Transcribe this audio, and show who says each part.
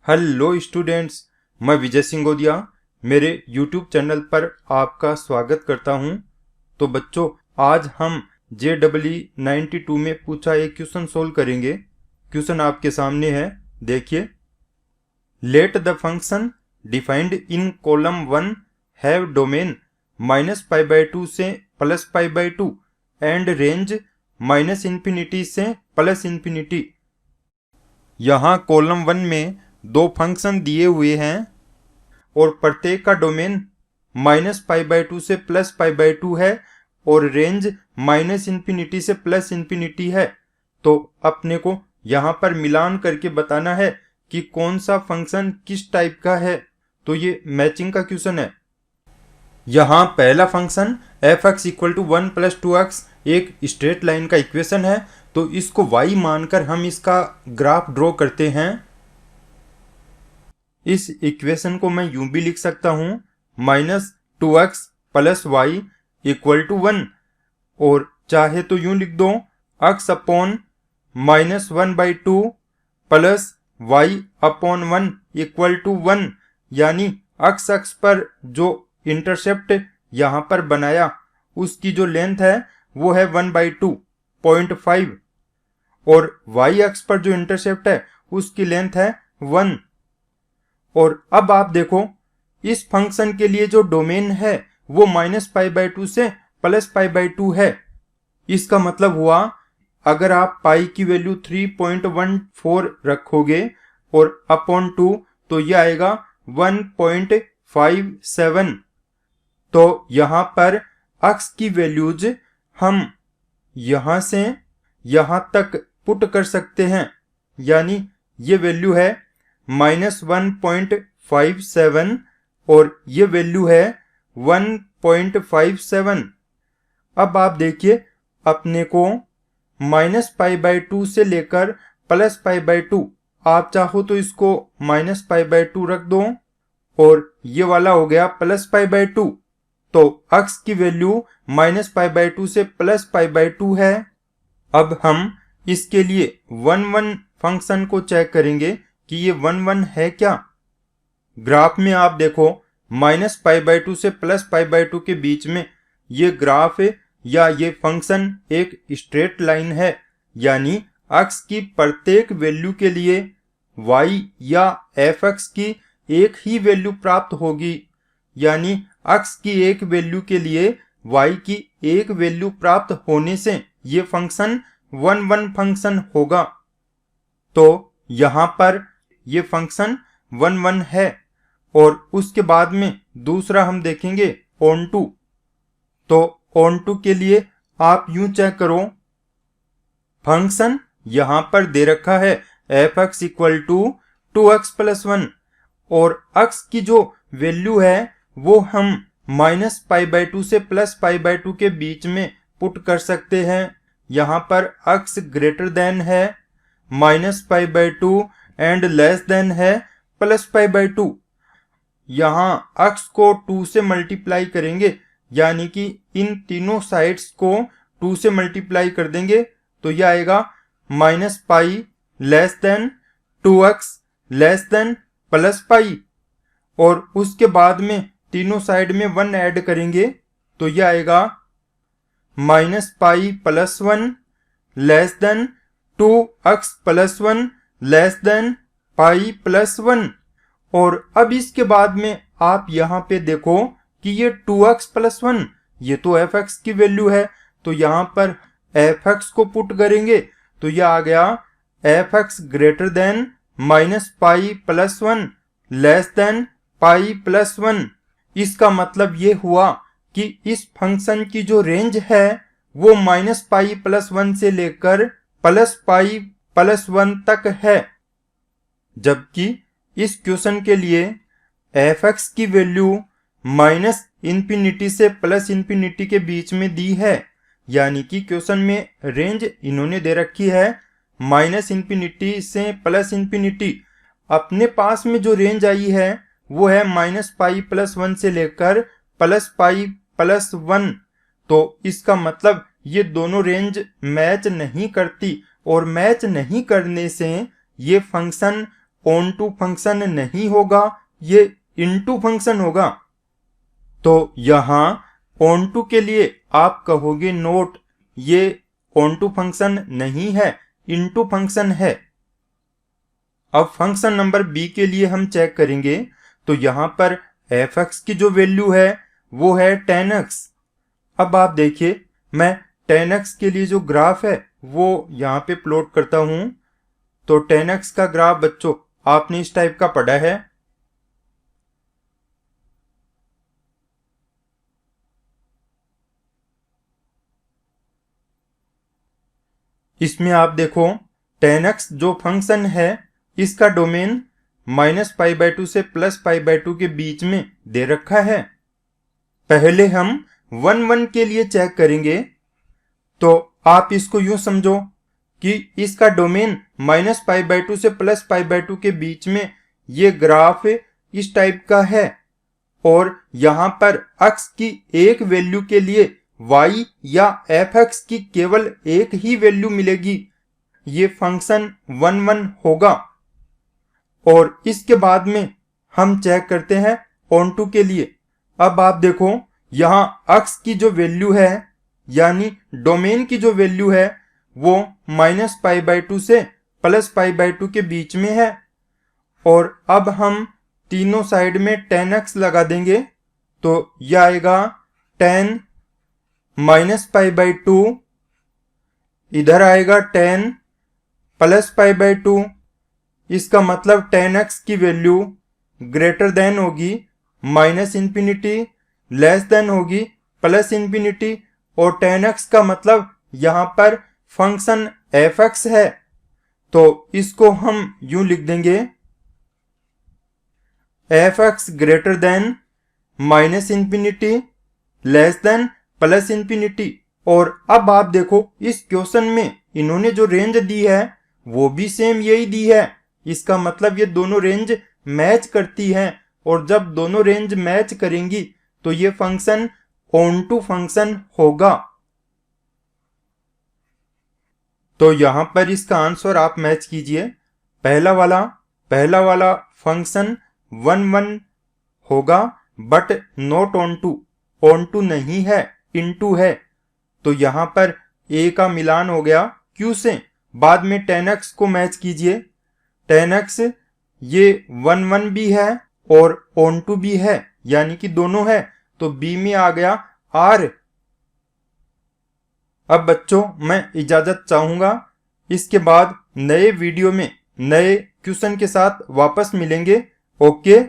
Speaker 1: Hello students, मैं विजय सिंह गोदिया मेरे यूट्यूब चैनल पर आपका स्वागत करता हूं। तो बच्चों, आज हम JEE 92 में पूछा एक क्वेश्चन सोल्व करेंगे। क्वेश्चन आपके सामने है, देखिए। Let the function defined in column 1 have domain -π/2 से +π/2 एंड रेंज -∞ से +∞। यहाँ कॉलम 1 में दो फंक्शन दिए हुए हैं और प्रत्येक का डोमेन -π/2 से +π/2 है और रेंज -∞ से +∞ है। तो अपने को यहाँ पर मिलान करके बताना है कि कौन सा फंक्शन किस टाइप का है। तो ये मैचिंग का क्वेश्चन है। यहाँ पहला फंक्शन f(x = 1 + 2x) एक स्ट्रेट लाइन का इक्वेशन है। तो इसको y मानकर हम इसका ग्राफ ड्रॉ करते हैं। इस इक्वेशन को मैं यूं भी लिख सकता हूं, -2x + y = 1, और चाहे तो यूं लिख दो x/(-1/2) + y/(1) = 1। यानी x अक्ष पर जो इंटरसेप्ट यहाँ पर बनाया उसकी जो लेंथ है वो है 1/2 0.5, और y अक्ष पर जो इंटरसेप्ट है उसकी लेंथ है 1। और अब आप देखो, इस फंक्शन के लिए जो डोमेन है वो -π/2 से +π/2 है। इसका मतलब हुआ, अगर आप पाई की वैल्यू 3.14 रखोगे और अपॉन 2 तो यह आएगा 1.57। तो यहाँ पर x की वैल्यूज हम यहाँ से यहाँ तक पुट कर सकते हैं। यानी ये वैल्यू है -1.57 और ये वैल्यू है 1.57। अब आप देखिए, अपने को -π/2 से लेकर +π/2, आप चाहो तो इसको -π/2 रख दो और ये वाला हो गया +π/2। तो x की वैल्यू -π/2 से +π/2 है। अब हम इसके लिए 1 फंक्शन को चेक करेंगे कि ये 1 है क्या। ग्राफ में आप देखो, -π/2 से +π/2 के बीच में ये ग्राफ या ये फंक्शन एक स्ट्रेट लाइन है। यानी x की प्रत्येक वैल्यू के लिए y या f(x) की एक ही वैल्यू प्राप्त होगी। यानी x की एक वैल्यू के लिए y की एक वैल्यू प्राप्त होने से ये फंक्शन 1 फंक्शन होगा। तो यहाँ पर ये फंक्शन 1 है। और उसके बाद में दूसरा हम देखेंगे onto। तो onto के लिए आप यूं चेक करो, फंक्शन यहाँ पर दे रखा है f(x = 2x + 1) और x की जो वैल्यू है वो हम -π/2 से +π/2 के बीच में पुट कर सकते हैं। यहाँ पर x ग्रेटर देन है -π/2 एंड लेस देन है +π/2। यहाँ x को 2 से मल्टीप्लाई करेंगे, यानी कि इन तीनों साइड्स को 2 से मल्टीप्लाई कर देंगे तो यह आएगा -π less than 2x less than +π। और उसके बाद में तीनों साइड में 1 ऐड करेंगे तो यह आएगा -π + 1 less than 2x + 1 less than π + 1। और अब इसके बाद में आप यहाँ पे देखो कि ये 2x + 1 ये तो f(x) की वैल्यू है। तो यहाँ पर f(x) को पुट करेंगे तो यह आ गया f(x) greater than -π + 1 less than π + 1। इसका मतलब ये हुआ कि इस फंक्शन की जो रेंज है वो -π + 1 से लेकर +π + 1 तक है। जबकि इस क्वेश्चन के लिए f(x) की वैल्यू -∞ से +∞ के बीच में दी है। यानी कि क्वेश्चन में रेंज इन्होंने दे रखी है -∞ से +∞। अपने पास में जो रेंज आई है वो है -π + 1 से लेकर +π + 1। तो इसका मतलब ये दोनों रेंज मैच नहीं करती, और मैच नहीं करने से ये फंक्शन ऑन टू फंक्शन नहीं होगा, ये इनटू फंक्शन होगा। तो यहां ऑन टू के लिए आप कहोगे नोट, ये ऑन टू फंक्शन नहीं है, इनटू फंक्शन है। अब फंक्शन नंबर बी के लिए हम चेक करेंगे, तो यहां पर f(x) की जो वैल्यू है वो है 10x। अब आप देखिए, मैं 10x के लिए जो ग्राफ है वो यहां पे प्लॉट करता हूं। तो 10x का ग्राफ बच्चों आपने इस टाइप का पढ़ा है। इसमें आप देखो 10x जो फंक्शन है इसका डोमेन -π/2 से +π/2 के बीच में दे रखा है। पहले हम 1 के लिए चेक करेंगे। तो आप इसको यूं समझो कि इसका डोमेन -π/2 से +π/2 के बीच में ये ग्राफ इस टाइप का है, और यहां पर x की एक वैल्यू के लिए y या f(x) की केवल एक ही वैल्यू मिलेगी, ये फंक्शन 1 होगा। और इसके बाद में हम चेक करते हैं ऑन टू के लिए। अब आप देखो यहां x की जो वैल्यू है यानी डोमेन की जो वैल्यू है वो -π/2 से +π/2 के बीच में है, और अब हम तीनों साइड में 10x लगा देंगे। तो यह आएगा 10 -π/2, इधर आएगा 10 +π/2। इसका मतलब 10x की वैल्यू ग्रेटर देन होगी -∞, लेस देन होगी +∞, और 10x का मतलब यहां पर फंक्शन f(x) है। तो इसको हम यूं लिख देंगे, f(x) greater than -∞, less than +∞। और अब आप देखो इस क्वेश्चन में इन्होंने जो रेंज दी है वो भी सेम यही दी है। इसका मतलब ये दोनों रेंज मैच करती हैं, और जब दोनों रेंज मैच करेंगी तो ये फंक्शन ऑन टू फंक्शन होगा। तो यहां पर इसका आंसर आप मैच कीजिए। पहला वाला फंक्शन 1 होगा, बट नॉट ऑन टू नहीं है, इनटू है। तो यहां पर a का मिलान हो गया q से। बाद में 10x को मैच कीजिए। 10x ये 1 भी है और ऑन टू भी है, यानी कि दोनों है। तो b में आ गया r। अब बच्चों मैं इजाजत चाहूंगा, इसके बाद नए वीडियो में नए क्वेश्चन के साथ वापस मिलेंगे। ओके।